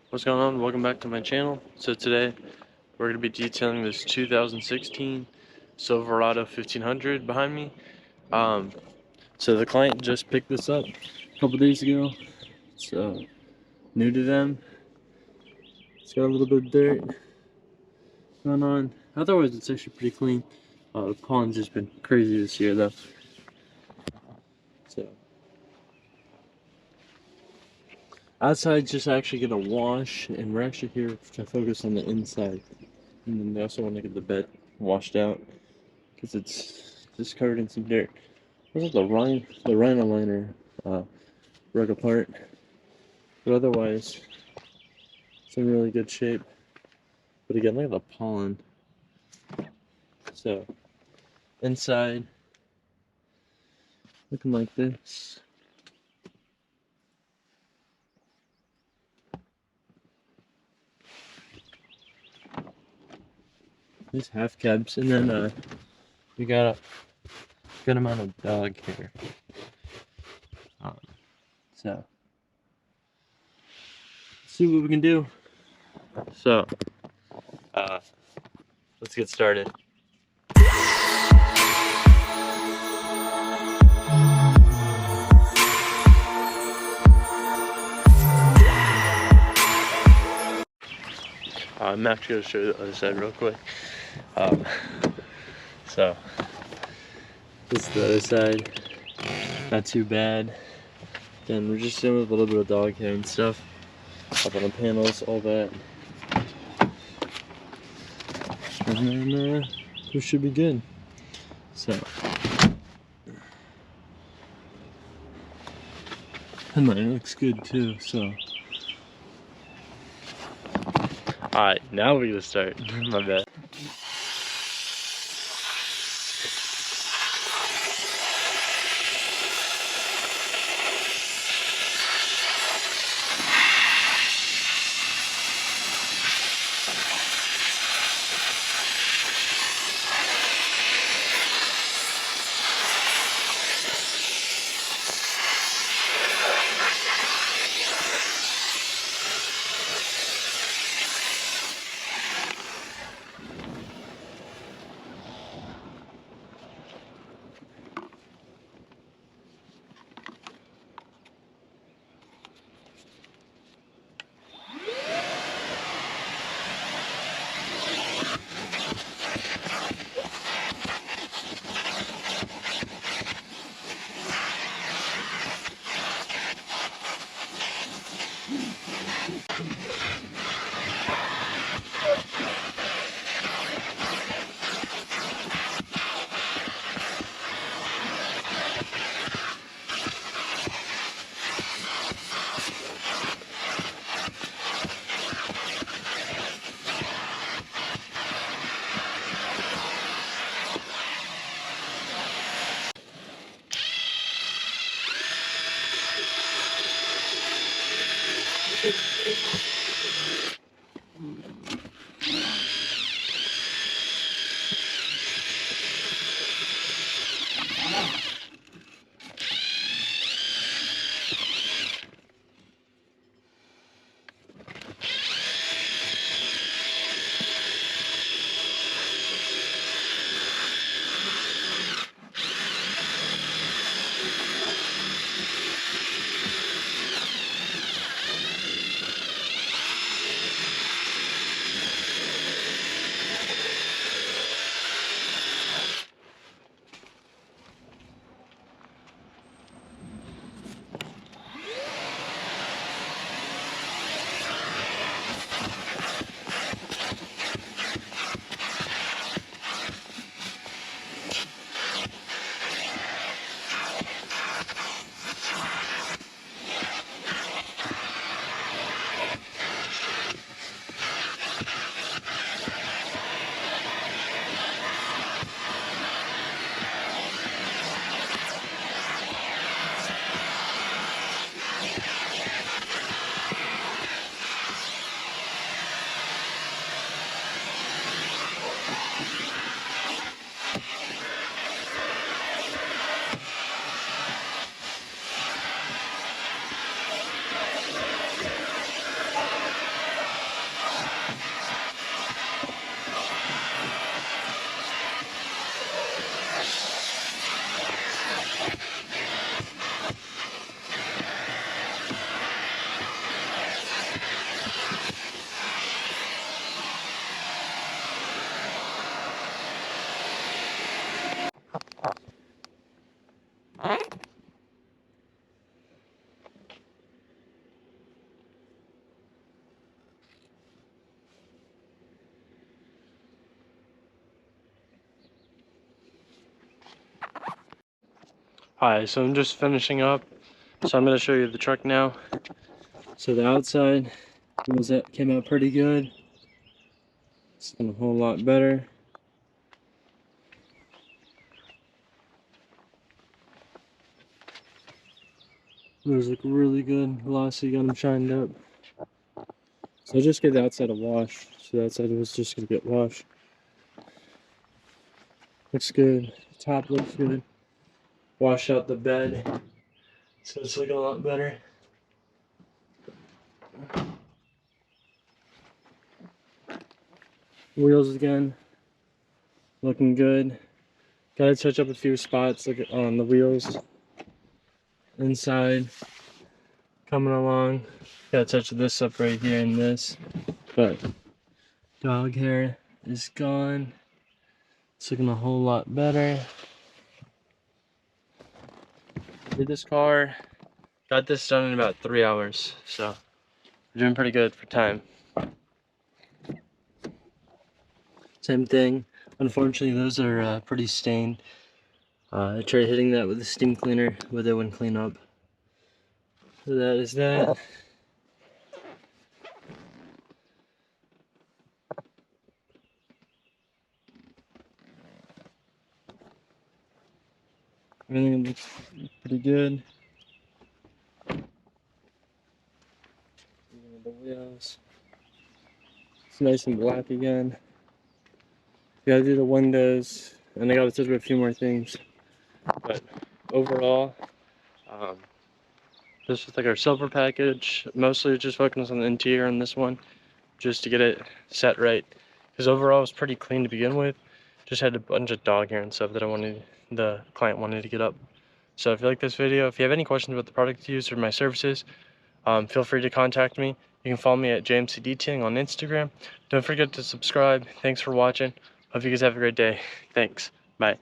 What's going on? Welcome back to my channel. So today we're going to be detailing this 2016 Silverado 1500 behind me. So the client just picked this up a couple days ago. It's new to them. It's got a little bit of dirt going on. Otherwise it's actually pretty clean. The pollen's just been crazy this year though. So outside's just actually going to wash, and we're actually here to focus on the inside. And then they also want to get the bed washed out because it's just covered in some dirt. This is the rhino liner broke apart, but otherwise it's in really good shape. But again, look at the pollen. So inside looking like this. These half cabs, and then we got a good amount of dog hair. So let's see what we can do. So let's get started. I'm actually going to show you the other side real quick. So this is the other side. Not too bad. Then we're just dealing with a little bit of dog hair and stuff up on the panels, all that. And then we should be good. So and mine looks good too. So alright, now we're gonna start. My bad. Hi, so I'm just finishing up. So I'm gonna show you the truck now. So the outside came out pretty good. It's been a whole lot better. Those look really good. Glossy, got them shined up. So I just gave the outside a wash. So the outside was just gonna get washed. Looks good. Top looks good. Washed out the bed. So it's looking a lot better. Wheels again. Looking good. Gotta touch up a few spots on the wheels. Inside. Coming along. Gotta touch this up right here and this. But dog hair is gone. It's looking a whole lot better. Did this car. Got this done in about 3 hours. So we're doing pretty good for time. Same thing. Unfortunately, those are pretty stained. I tried hitting that with a steam cleaner, but they wouldn't clean up. So that is that. Everything looks pretty good. The wheels. It's nice and black again. Gotta do the windows, and I gotta touch up a few more things. But overall, this is like our silver package. Mostly just focusing on the interior on this one, just to get it set right. Because overall, it was pretty clean to begin with. Just had a bunch of dog hair and stuff that the client wanted to get up. So if you like this video, if you have any questions about the product used or my services, feel free to contact me. You can follow me at JMC Detailing on Instagram. Don't forget to subscribe. Thanks for watching. Hope you guys have a great day. Thanks. Bye.